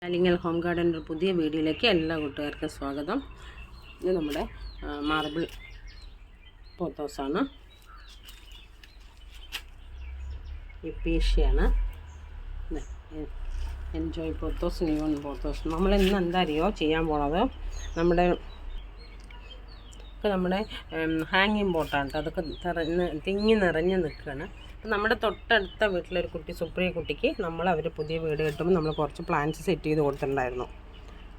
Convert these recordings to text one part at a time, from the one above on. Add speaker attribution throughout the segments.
Speaker 1: അല്ലെങ്കിൽ ഹോം ഗാർഡൻ്റെ പുതിയ വീഡിയോയിലേക്ക് എല്ലാ കൂട്ടുകാർക്കും സ്വാഗതം. ഇത് നമ്മുടെ മാർബിൾ പോത്തോസാണ്, എപ്പീഷ്യയാണ്. Enjoy pothos, neon pothos. നമ്മളിന്ന് എന്താ അറിയോ ചെയ്യാൻ പോണത്, നമ്മുടെ ഹാങ്ങിങ് ബോട്ടാണ്. അതൊക്കെ തിങ്ങി നിറഞ്ഞ് നിൽക്കുകയാണ്. അപ്പം നമ്മുടെ തൊട്ടടുത്ത വീട്ടിലൊരു കുട്ടി, സുപ്രിയ കുട്ടിക്ക് അവർ പുതിയ വീട് കിട്ടുമ്പോൾ നമ്മൾ കുറച്ച് പ്ലാന്റ്സ് സെറ്റ് ചെയ്ത് കൊടുത്തിട്ടുണ്ടായിരുന്നു.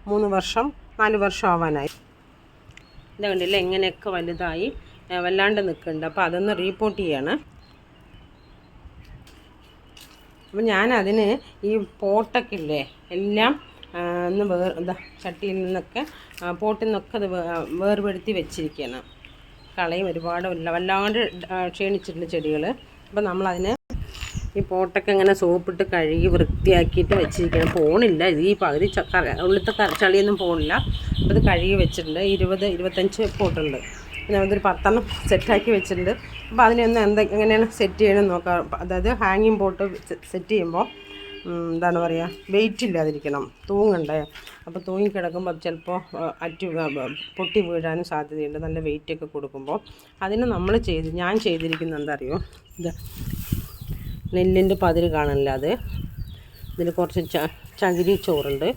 Speaker 1: 4 വർഷം ആവാനായി. ഇത് കണ്ടില്ല എങ്ങനെയൊക്കെ വലുതായി വല്ലാണ്ട് നിൽക്കുന്നുണ്ട്. അപ്പോൾ അതൊന്ന് റീപോർട്ട് ചെയ്യാണ്. അപ്പം ഞാനതിന് ഈ പോട്ടൊക്കെ ഇല്ലേ എല്ലാം ഒന്ന് ചട്ടിയിൽ നിന്നൊക്കെ പോട്ടിൽ നിന്നൊക്കെ അത് വേർപെടുത്തി വെച്ചിരിക്കുകയാണ്. കളയും ഒരുപാടില്ല, വല്ലാണ്ട് ക്ഷീണിച്ചിട്ടുണ്ട് ചെടികൾ. അപ്പം നമ്മളതിന് ഈ പോട്ടൊക്കെ ഇങ്ങനെ സോപ്പിട്ട് കഴുകി വൃത്തിയാക്കിയിട്ട് വെച്ചിരിക്കണം. പോണില്ല, ഇത് ഈ പകുതി ഉള്ളിലത്തെ ചളിയൊന്നും പോണില്ല. അപ്പോൾ ഇത് കഴുകി വെച്ചിട്ടുണ്ട്. 20-25 പോട്ടുണ്ട്. പിന്നെ അതൊരു 10 സെറ്റാക്കി വെച്ചിട്ടുണ്ട്. അപ്പോൾ അതിനൊന്ന് എങ്ങനെയാണ് സെറ്റ് ചെയ്യണമെന്ന് നോക്കാം. അതായത് ഹാങ്ങിങ് പോട്ട് സെറ്റ് ചെയ്യുമ്പോൾ എന്താണ് പറയുക, വെയിറ്റ് ഇല്ലാതിരിക്കണം, തൂങ്ങണ്ടേ. അപ്പോൾ തൂങ്ങിക്കിടക്കുമ്പോൾ അത് ചിലപ്പോൾ പൊട്ടി വീഴാനും സാധ്യതയുണ്ട്, നല്ല വെയിറ്റൊക്കെ കൊടുക്കുമ്പോൾ. അതിന് ഞാൻ ചെയ്തിരിക്കുന്നത് എന്താ അറിയോ, ഇത് നെല്ലിൻ്റെ പതിര് കാണില്ല, അത് ഇതിൽ കുറച്ച് ചകിരി ചോറുണ്ട്,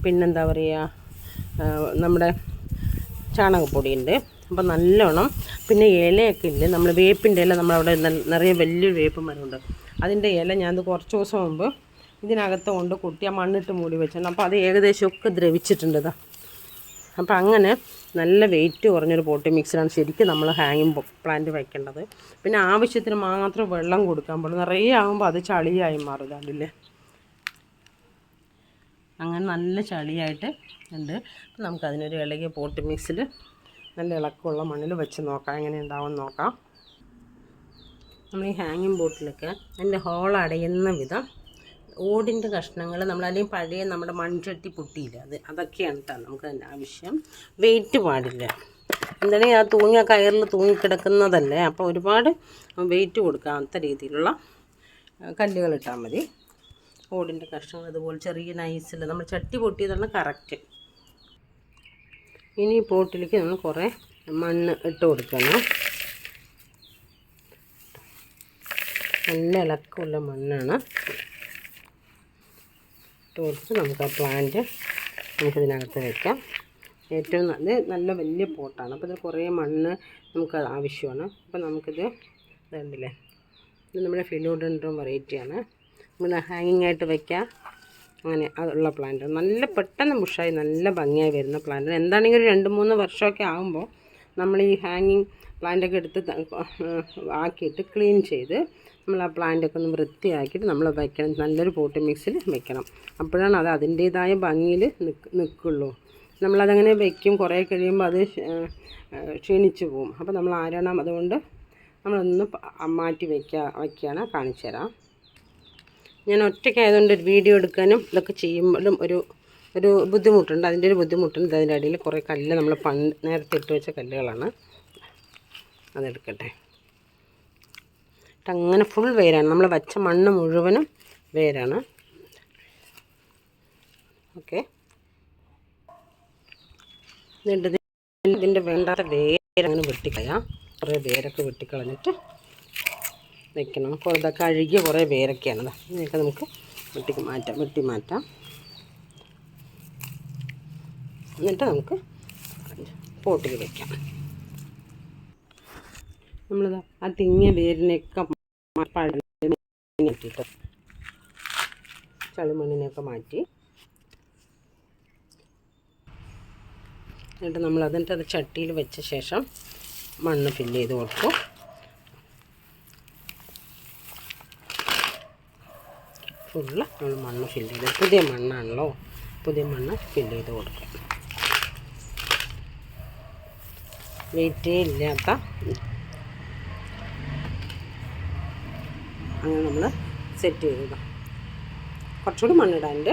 Speaker 1: പിന്നെന്താ പറയുക നമ്മുടെ ചാണകപ്പൊടിയുണ്ട്. അപ്പോൾ നല്ലോണം, പിന്നെ ഇലയൊക്കെ ഇല്ലേ, നമ്മൾ വേപ്പിൻ്റെ ഇല, നമ്മളവിടെ നിറയെ വലിയൊരു വേപ്പ് മരമുണ്ട്, അതിൻ്റെ ഇല ഞാനത് കുറച്ച് ദിവസം മുമ്പ് ഇതിനകത്ത് കൊണ്ട് കുട്ടി ആ മണ്ണിട്ട് മൂടി വെച്ചിട്ടുണ്ട്. അപ്പോൾ അത് ഏകദേശമൊക്കെ ദ്രവിച്ചിട്ടുണ്ട്. അപ്പോൾ അങ്ങനെ നല്ല വെയിറ്റ് കുറഞ്ഞൊരു പോട്ടി മിക്സിലാണ് ശരിക്കും നമ്മൾ ഹാങ്ങിങ് പ്ലാന്റ് വയ്ക്കേണ്ടത്. പിന്നെ ആവശ്യത്തിന് മാത്രം വെള്ളം കൊടുക്കാൻ പാടുള്ളൂ. നിറയെ ആകുമ്പോൾ അത് ചളിയായി മാറും. അതില്ലേ അങ്ങനെ നല്ല ചളിയായിട്ട് ഉണ്ട്. അപ്പോൾ നമുക്കതിനൊരു ഇളകിയ പോട്ടി മിക്സിൽ നല്ല ഇളക്കമുള്ള മണ്ണിൽ വെച്ച് നോക്കാം, എങ്ങനെ ഉണ്ടാവുമെന്ന് നോക്കാം. നമ്മൾ ഈ ഹാങ്ങിങ് ബോട്ടിലൊക്കെ അതിൻ്റെ ഹോൾ അടയുന്ന വിധം ഓടിൻ്റെ കഷ്ണങ്ങൾ, നമ്മളല്ലെങ്കിൽ പഴയ നമ്മുടെ മൺചട്ടി പൊട്ടിയില്ല, അതൊക്കെയാണ് കേട്ടോ നമുക്ക് അതിൻ്റെ ആവശ്യം. വെയിറ്റ് പാടില്ല, എന്താണെങ്കിൽ ആ തൂങ്ങിയ കയറിൽ തൂങ്ങിക്കിടക്കുന്നതല്ലേ. അപ്പോൾ ഒരുപാട് വെയിറ്റ് കൊടുക്കാത്ത രീതിയിലുള്ള കല്ലുകൾ ഇട്ടാൽ മതി. ഓടിൻ്റെ കഷ്ണങ്ങൾ ഇതുപോലെ ചെറിയ നൈസിൽ നമ്മൾ ചട്ടി പൊട്ടിയതാണ് കറക്റ്റ്. ഇനി ഈ പോട്ടിലേക്ക് നമ്മൾ കുറേ മണ്ണ് ഇട്ട് കൊടുക്കണം. നല്ല ഇളക്കമുള്ള മണ്ണാണ് ഇട്ട് കൊടുത്ത് നമുക്ക് ആ പ്ലാന്റ് നമുക്കിതിനകത്ത് വയ്ക്കാം. ഏറ്റവും നല്ല വലിയ പോട്ടാണ്. അപ്പോൾ ഇത് കുറേ മണ്ണ് നമുക്ക് ആവശ്യമാണ്. അപ്പോൾ നമുക്കിത് കണ്ടില്ലേ, ഇത് നമ്മുടെ ഫിലോഡൻഡ്രോൺ വെറൈറ്റിയാണ്. നമ്മൾ ഹാങ്ങിങ് ആയിട്ട് വയ്ക്കാം, അങ്ങനെ അതുള്ള പ്ലാന്റ്. നല്ല പെട്ടെന്ന് ബുഷായി നല്ല ഭംഗിയായി വരുന്ന പ്ലാന്റ്. എന്താണെങ്കിൽ ഒരു 2-3 വർഷമൊക്കെ ആകുമ്പോൾ നമ്മൾ ഈ ഹാങ്ങിങ് പ്ലാന്റൊക്കെ എടുത്ത് ആക്കിയിട്ട് ക്ലീൻ ചെയ്ത് നമ്മൾ ആ പ്ലാന്റൊക്കെ ഒന്ന് വൃത്തിയാക്കിയിട്ട് നമ്മൾ വയ്ക്കണം. നല്ലൊരു പോട്ട് മിക്സിൽ വെക്കണം. അപ്പോഴാണ് അത് അതിൻ്റേതായ ഭംഗിയിൽ നിൽക്കുള്ളൂ. നമ്മളതങ്ങനെ വയ്ക്കും, കുറേ കഴിയുമ്പോൾ അത് ക്ഷീണിച്ചു പോവും. അപ്പോൾ നമ്മൾ ആരണം, അതുകൊണ്ട് നമ്മളൊന്ന് മാറ്റി വയ്ക്കുകയാണ്. കാണിച്ചു തരാം. ഞാൻ ഒറ്റയ്ക്കായതുകൊണ്ട് ഒരു വീഡിയോ എടുക്കാനും ഇതൊക്കെ ചെയ്യുമ്പോഴും ഒരു ബുദ്ധിമുട്ടുണ്ട്. അതിൻ്റെ ഒരു ബുദ്ധിമുട്ടുണ്ട്. അതിൻ്റെ അടിയിൽ കുറേ കല്ല് നമ്മൾ നേരത്തെ ഇട്ട് വെച്ച കല്ലുകളാണ്. അതെടുക്കട്ടെ. അങ്ങനെ ഫുൾ വേരാണ്, നമ്മൾ വച്ച മണ്ണ് മുഴുവനും വേരാണ്. ഓക്കെ, ഇതിൻ്റെ വേണ്ടാത്ത വേരങ്ങനെ വെട്ടിക്കളയാം. കുറേ വേരൊക്കെ വെട്ടിക്കളഞ്ഞിട്ട് വെക്കണം. ഇതൊക്കെ അഴുകിയ കുറേ വേരൊക്കെയാണ്. ഇതിനൊക്കെ നമുക്ക് വെട്ടി മാറ്റാം. എന്നിട്ട് നമുക്ക് പോട്ടിൽ വയ്ക്കാം. നമ്മളിത് ആ തിങ്ങിയ വേരിനെയൊക്കെ മാറ്റിയിട്ട് ചളിമണ്ണിനെയൊക്കെ മാറ്റി എന്നിട്ട് അത് ചട്ടിയിൽ വെച്ച ശേഷം മണ്ണ് ഫില്ല് ചെയ്ത് കൊടുക്കും. ഫുള്ള് നമ്മൾ മണ്ണ് ഫില്ല് ചെയ്ത്, പുതിയ മണ്ണാണല്ലോ, പുതിയ മണ്ണ് ഫില്ല് ചെയ്ത് കൊടുക്കും. വെയിറ്റേ ഇല്ലാത്ത അങ്ങനെ നമ്മൾ സെറ്റ് ചെയ്തതാണ്. കുറച്ചുകൂടി മണ്ണിടാനുണ്ട്.